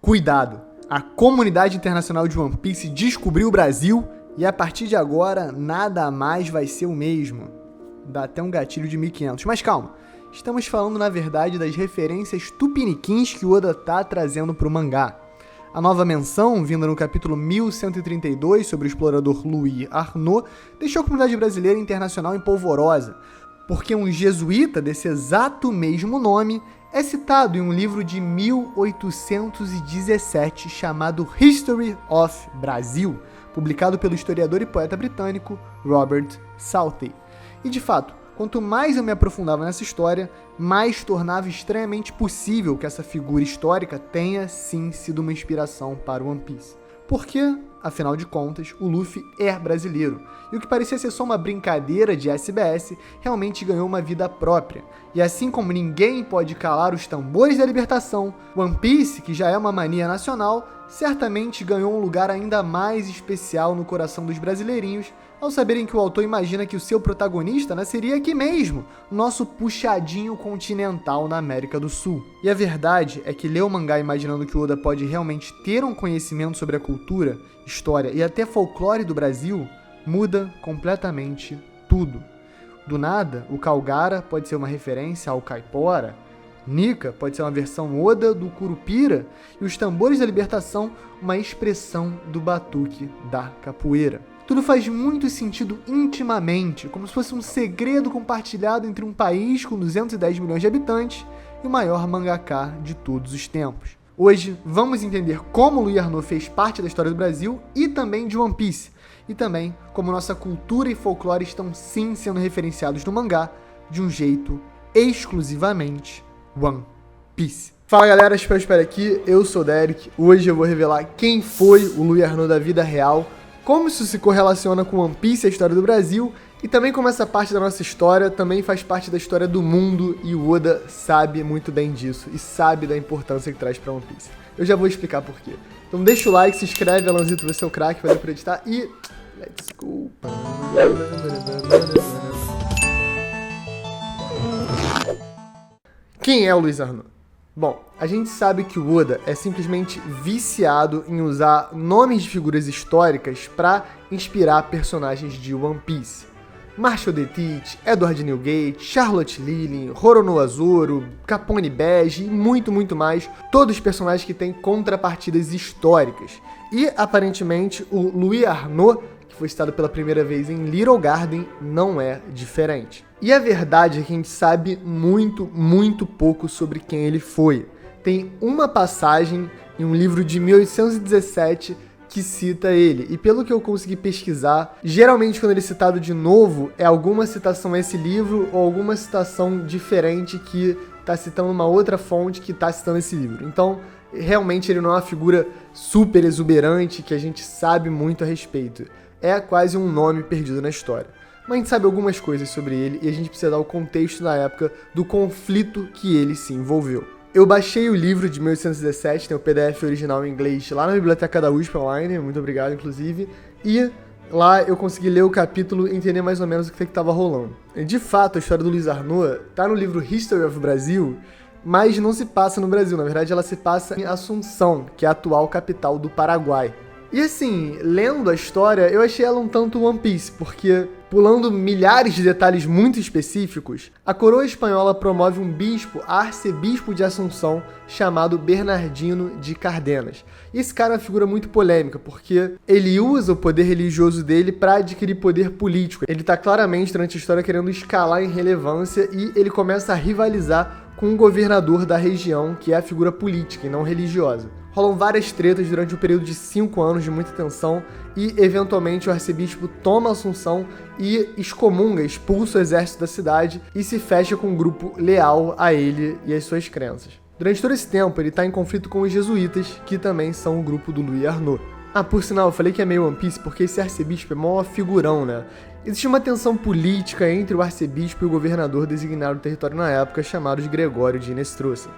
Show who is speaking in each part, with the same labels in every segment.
Speaker 1: Cuidado! A comunidade internacional de One Piece descobriu o Brasil e a partir de agora nada mais vai ser o mesmo. Dá até um gatilho de 1500. Mas calma, estamos falando na verdade das referências tupiniquins que o Oda tá trazendo pro mangá. A nova menção, vinda no capítulo 1132 sobre o explorador Louis Arnaud, deixou a comunidade brasileira e internacional em polvorosa, porque um jesuíta desse exato mesmo nome é citado em um livro de 1817 chamado History of Brazil, publicado pelo historiador e poeta britânico Robert Southey. E de fato, quanto mais eu me aprofundava nessa história, mais tornava extremamente possível que essa figura histórica tenha sim sido uma inspiração para o One Piece. Porque, afinal de contas, o Luffy é brasileiro, e o que parecia ser só uma brincadeira de SBS realmente ganhou uma vida própria. E assim como ninguém pode calar os tambores da libertação, One Piece, que já é uma mania nacional, certamente ganhou um lugar ainda mais especial no coração dos brasileirinhos, ao saberem que o autor imagina que o seu protagonista nasceria aqui mesmo, nosso puxadinho continental na América do Sul. E a verdade é que ler o mangá imaginando que o Oda pode realmente ter um conhecimento sobre a cultura, história e até folclore do Brasil, muda completamente tudo. Do nada, o Calgara pode ser uma referência ao Caipora, Nika pode ser uma versão Oda do Curupira e os tambores da libertação uma expressão do batuque da capoeira. Tudo faz muito sentido intimamente, como se fosse um segredo compartilhado entre um país com 210 milhões de habitantes e o maior mangaka de todos os tempos. Hoje, vamos entender como Louis Arnaud fez parte da história do Brasil e também de One Piece, e também como nossa cultura e folclore estão sim sendo referenciados no mangá de um jeito exclusivamente One Piece. Fala galera, espero aqui, eu sou o Derek. Hoje eu vou revelar quem foi o Louis Arnaud da vida real, como isso se correlaciona com One Piece e a história do Brasil, e também como essa parte da nossa história também faz parte da história do mundo, e o Oda sabe muito bem disso, e sabe da importância que traz pra One Piece. Eu já vou explicar por quê. Então deixa o like, se inscreve, Alanzito, você é o craque, valeu por editar, e let's go! Quem é o Louis Arnaud? Bom, a gente sabe que o Oda é simplesmente viciado em usar nomes de figuras históricas para inspirar personagens de One Piece. Marshall the Teach, Edward Newgate, Charlotte Lillian, Roronoa Zoro, Capone Bege e muito mais, todos personagens que têm contrapartidas históricas. E, aparentemente, o Louis Arnaud, que foi citado pela primeira vez em Little Garden, não é diferente. E a verdade é que a gente sabe muito pouco sobre quem ele foi. Tem uma passagem em um livro de 1817 que cita ele, e pelo que eu consegui pesquisar, geralmente quando ele é citado de novo, é alguma citação a esse livro ou alguma citação diferente que está citando uma outra fonte que está citando esse livro. Então, realmente ele não é uma figura super exuberante que a gente sabe muito a respeito. É quase um nome perdido na história. Mas a gente sabe algumas coisas sobre ele e a gente precisa dar o contexto na época do conflito que ele se envolveu. Eu baixei o livro de 1817, tem o PDF original em inglês lá na biblioteca da USP online, muito obrigado inclusive, e lá eu consegui ler o capítulo e entender mais ou menos o que estava rolando. De fato, a história do Louis Arnaud está no livro History of Brazil, mas não se passa no Brasil, na verdade ela se passa em Assunção, que é a atual capital do Paraguai. E assim, lendo a história, eu achei ela um tanto One Piece, porque, pulando milhares de detalhes muito específicos, a coroa espanhola promove um bispo, arcebispo de Assunção, chamado Bernardino de Cardenas. E esse cara é uma figura muito polêmica, porque ele usa o poder religioso dele para adquirir poder político. Ele tá claramente, durante a história, querendo escalar em relevância e ele começa a rivalizar com o governador da região, que é a figura política e não religiosa. Rolam várias tretas durante um período de 5 anos de muita tensão e, eventualmente, o arcebispo toma Assunção e excomunga, expulsa o exército da cidade e se fecha com um grupo leal a ele e às suas crenças. Durante todo esse tempo, ele está em conflito com os jesuítas, que também são o grupo do Louis Arnaud. Ah, por sinal, eu falei que é meio One Piece porque esse arcebispo é mó figurão, né? Existia uma tensão política entre o arcebispo e o governador designado do território na época, chamado de Gregório de Inestrosa.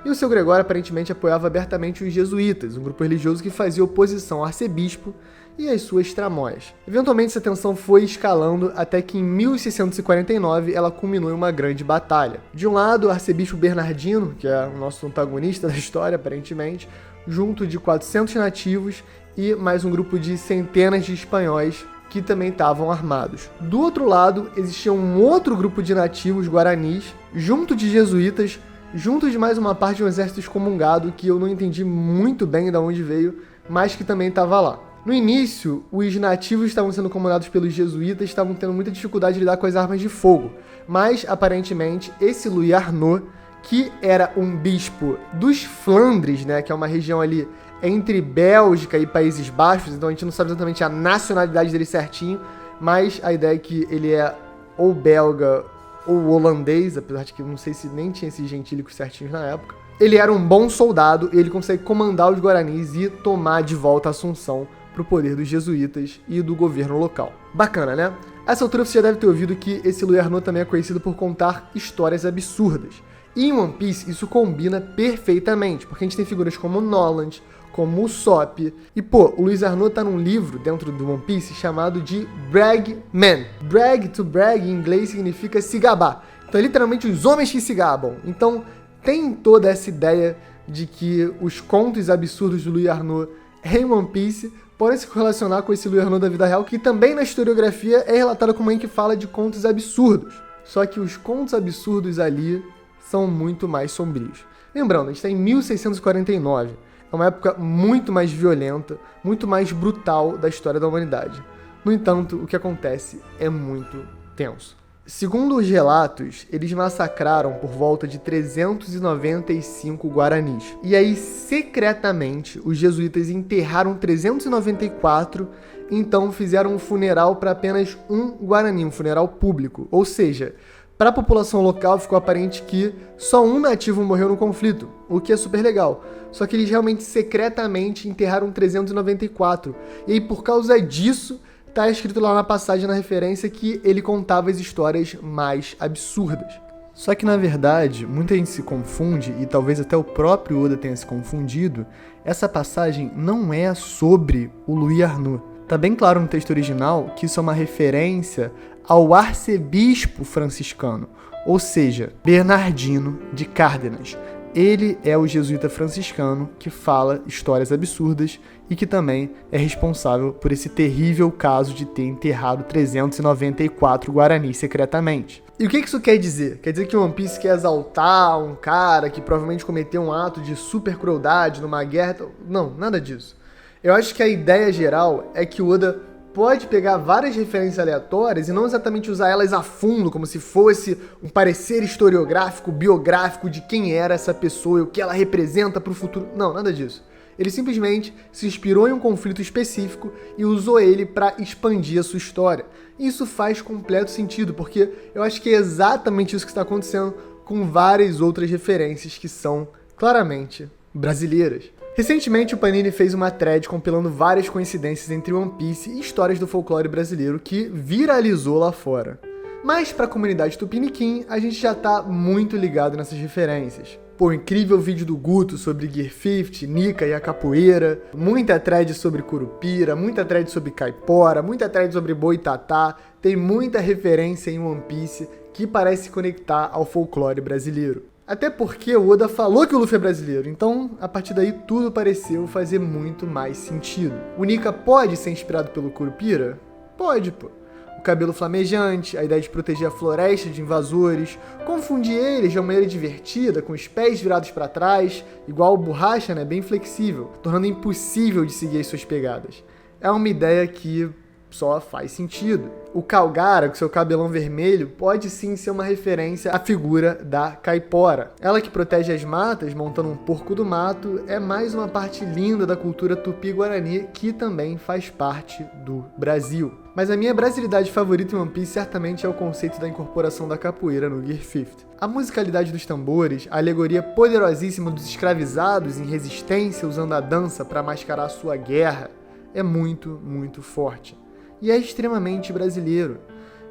Speaker 1: E o seu Gregório aparentemente apoiava abertamente os jesuítas, um grupo religioso que fazia oposição ao arcebispo e às suas tramóias. Eventualmente essa tensão foi escalando até que em 1649 ela culminou em uma grande batalha. De um lado, o arcebispo Bernardino, que é o nosso antagonista da história aparentemente, junto de 400 nativos e mais um grupo de centenas de espanhóis que também estavam armados. Do outro lado, existia um outro grupo de nativos guaranis, junto de jesuítas, junto de mais uma parte de um exército excomungado que eu não entendi muito bem de onde veio, mas que também estava lá. No início, os nativos estavam sendo comandados pelos jesuítas, estavam tendo muita dificuldade de lidar com as armas de fogo, mas aparentemente esse Louis Arnaud, que era um bispo dos Flandres, né, que é uma região ali entre Bélgica e Países Baixos, então a gente não sabe exatamente a nacionalidade dele certinho, mas a ideia é que ele é ou belga ou holandês, apesar de que eu não sei se nem tinha esses gentílicos certinhos na época. Ele era um bom soldado e ele consegue comandar os guaranis e tomar de volta a Assunção pro poder dos jesuítas e do governo local. Bacana, né? A essa altura você já deve ter ouvido que esse Louis Arnaud também é conhecido por contar histórias absurdas. E em One Piece isso combina perfeitamente, porque a gente tem figuras como Noland, como o Sop. E pô, o Louis Arnaud tá num livro dentro do One Piece chamado de Brag Man. Brag to brag em inglês significa se gabar. Então é literalmente os homens que se gabam. Então tem toda essa ideia de que os contos absurdos do Louis Arnaud em One Piece podem se correlacionar com esse Louis Arnaud da vida real, que também na historiografia é relatado como alguém que fala de contos absurdos. Só que os contos absurdos ali são muito mais sombrios. Lembrando, a gente está em 1649. É uma época muito mais violenta, muito mais brutal da história da humanidade. No entanto, o que acontece é muito tenso. Segundo os relatos, eles massacraram por volta de 395 guaranis. E aí, secretamente, os jesuítas enterraram 394, então fizeram um funeral para apenas um guarani, um funeral público. Ou seja, para a população local ficou aparente que só um nativo morreu no conflito, o que é super legal. Só que eles realmente secretamente enterraram 394. E aí, por causa disso, tá escrito lá na passagem, na referência, que ele contava as histórias mais absurdas. Só que, na verdade, muita gente se confunde, e talvez até o próprio Oda tenha se confundido, essa passagem não é sobre o Louis Arnaud. Tá bem claro no texto original que isso é uma referência ao arcebispo franciscano, ou seja, Bernardino de Cárdenas. Ele é o jesuíta franciscano que fala histórias absurdas e que também é responsável por esse terrível caso de ter enterrado 394 guaranis secretamente. E o que isso quer dizer? Quer dizer que One Piece quer exaltar um cara que provavelmente cometeu um ato de super crueldade numa guerra? Não, nada disso. Eu acho que a ideia geral é que o Oda pode pegar várias referências aleatórias e não exatamente usar elas a fundo, como se fosse um parecer historiográfico, biográfico de quem era essa pessoa e o que ela representa para o futuro. Não, nada disso. Ele simplesmente se inspirou em um conflito específico e usou ele para expandir a sua história. E isso faz completo sentido, porque eu acho que é exatamente isso que está acontecendo com várias outras referências que são claramente brasileiras. Recentemente, o Panini fez uma thread compilando várias coincidências entre One Piece e histórias do folclore brasileiro que viralizou lá fora. Mas para a comunidade tupiniquim, a gente já tá muito ligado nessas referências. Pô, incrível vídeo do Guto sobre Gear 50, Nika e a capoeira, muita thread sobre Curupira, muita thread sobre Caipora, muita thread sobre Boitatá, tem muita referência em One Piece que parece se conectar ao folclore brasileiro. Até porque o Oda falou que o Luffy é brasileiro, então a partir daí tudo pareceu fazer muito mais sentido. O Nika pode ser inspirado pelo Curupira? Pode, pô. O cabelo flamejante, a ideia de proteger a floresta de invasores, confundir eles de uma maneira divertida, com os pés virados para trás, igual o Borracha, né, bem flexível, tornando impossível de seguir as suas pegadas. É uma ideia que só faz sentido. O Calgara, com seu cabelão vermelho, pode sim ser uma referência à figura da Caipora. Ela que protege as matas, montando um porco do mato, é mais uma parte linda da cultura tupi-guarani, que também faz parte do Brasil. Mas a minha brasilidade favorita em One Piece certamente é o conceito da incorporação da capoeira no Gear 50. A musicalidade dos tambores, a alegoria poderosíssima dos escravizados em resistência usando a dança para mascarar a sua guerra, é muito, muito forte. E é extremamente brasileiro.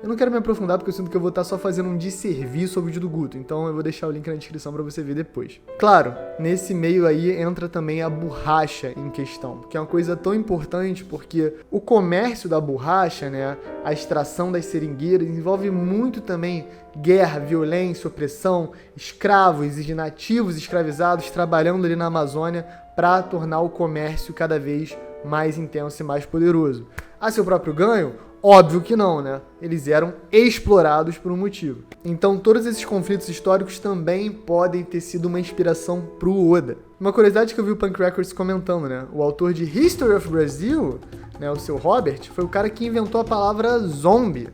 Speaker 1: Eu não quero me aprofundar porque eu sinto que eu vou estar só fazendo um desserviço ao vídeo do Guto, então eu vou deixar o link na descrição para você ver depois. Claro, nesse meio aí entra também a borracha em questão, que é uma coisa tão importante porque o comércio da borracha, né, a extração das seringueiras, envolve muito também guerra, violência, opressão, escravos e nativos escravizados trabalhando ali na Amazônia para tornar o comércio cada vez mais intenso e mais poderoso. A seu próprio ganho? Óbvio que não, né? Eles eram explorados por um motivo. Então, todos esses conflitos históricos também podem ter sido uma inspiração pro Oda. Uma curiosidade que eu vi o Punk Records comentando, né? O autor de History of Brazil, né, o seu Robert, foi o cara que inventou a palavra zombie,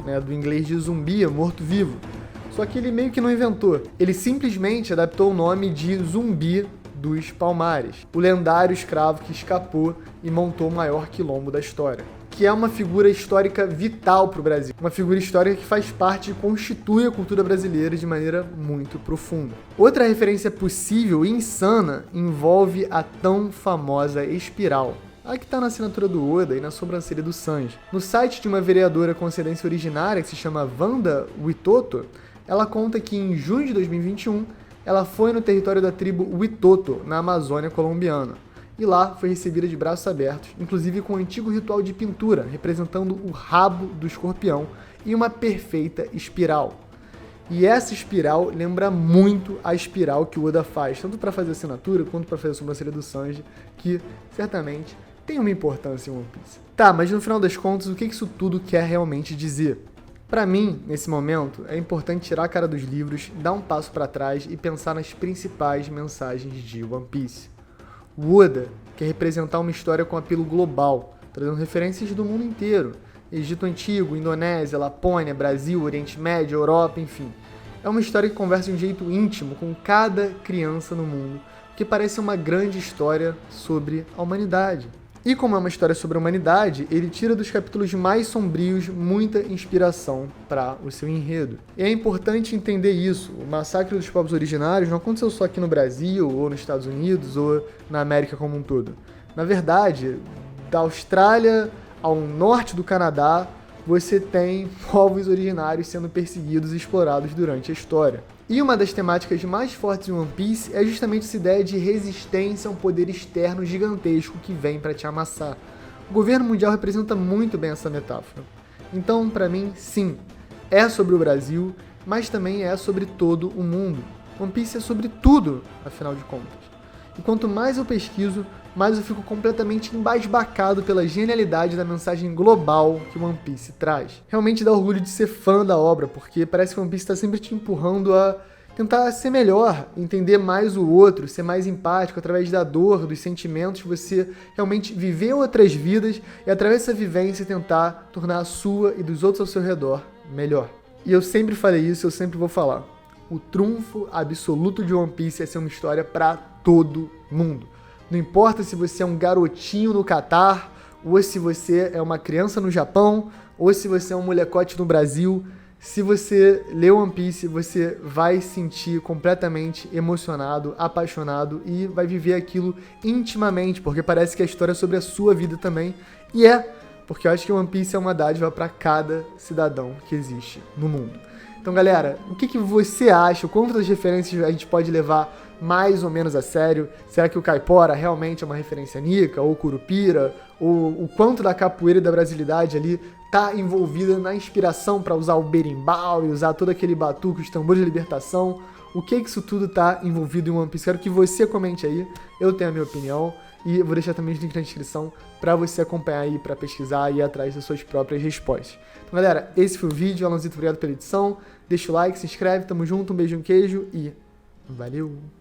Speaker 1: né, do inglês de zumbi, morto-vivo. Só que ele meio que não inventou. Ele simplesmente adaptou o nome de Zumbi dos Palmares, o lendário escravo que escapou e montou o maior quilombo da história, que é uma figura histórica vital para o Brasil, uma figura histórica que faz parte e constitui a cultura brasileira de maneira muito profunda. Outra referência possível e insana envolve a tão famosa espiral, a que está na assinatura do Oda e na sobrancelha do Sanji. No site de uma vereadora com ascendência originária que se chama Wanda Witoto, ela conta que em junho de 2021 ela foi no território da tribo Witoto, na Amazônia colombiana, e lá foi recebida de braços abertos, inclusive com um antigo ritual de pintura, representando o rabo do escorpião e uma perfeita espiral. E essa espiral lembra muito a espiral que o Oda faz, tanto para fazer a assinatura quanto para fazer a sobrancelha do Sanji, que certamente tem uma importância em One Piece. Tá, mas no final das contas, o que isso tudo quer realmente dizer? Para mim, nesse momento, é importante tirar a cara dos livros, dar um passo para trás e pensar nas principais mensagens de One Piece. O Oda quer representar uma história com apelo global, trazendo referências do mundo inteiro. Egito Antigo, Indonésia, Lapônia, Brasil, Oriente Médio, Europa, enfim. É uma história que conversa de um jeito íntimo com cada criança no mundo, que parece uma grande história sobre a humanidade. E como é uma história sobre a humanidade, ele tira dos capítulos mais sombrios muita inspiração para o seu enredo. E é importante entender isso. O massacre dos povos originários não aconteceu só aqui no Brasil, ou nos Estados Unidos, ou na América como um todo. Na verdade, da Austrália ao norte do Canadá, você tem povos originários sendo perseguidos e explorados durante a história. E uma das temáticas mais fortes em One Piece é justamente essa ideia de resistência a um poder externo gigantesco que vem para te amassar. O governo mundial representa muito bem essa metáfora. Então, para mim, sim, é sobre o Brasil, mas também é sobre todo o mundo. One Piece é sobre tudo, afinal de contas. E quanto mais eu pesquiso, mais eu fico completamente embasbacado pela genialidade da mensagem global que One Piece traz. Realmente dá orgulho de ser fã da obra, porque parece que One Piece está sempre te empurrando a tentar ser melhor, entender mais o outro, ser mais empático através da dor, dos sentimentos, você realmente viver outras vidas e através dessa vivência tentar tornar a sua e dos outros ao seu redor melhor. E eu sempre falei isso, eu sempre vou falar. O trunfo absoluto de One Piece é ser uma história para todo mundo. Não importa se você é um garotinho no Catar, ou se você é uma criança no Japão, ou se você é um molecote no Brasil. Se você lê One Piece, você vai se sentir completamente emocionado, apaixonado e vai viver aquilo intimamente, porque parece que a história é sobre a sua vida também. E porque eu acho que One Piece é uma dádiva para cada cidadão que existe no mundo. Então, galera, o que você acha? Quantas referências a gente pode levar mais ou menos a sério? Será que o Caipora realmente é uma referência Nika, ou Curupira? Ou o quanto da capoeira e da brasilidade ali tá envolvida na inspiração para usar o berimbau e usar todo aquele batuque, os tambores de libertação? O que isso tudo tá envolvido em One Piece? Quero que você comente aí, eu tenho a minha opinião. E eu vou deixar também os links na descrição para você acompanhar aí, para pesquisar e ir atrás das suas próprias respostas. Então, galera, esse foi o vídeo. Alanzito, obrigado pela edição. Deixa o like, se inscreve, tamo junto, um beijo, um queijo e valeu!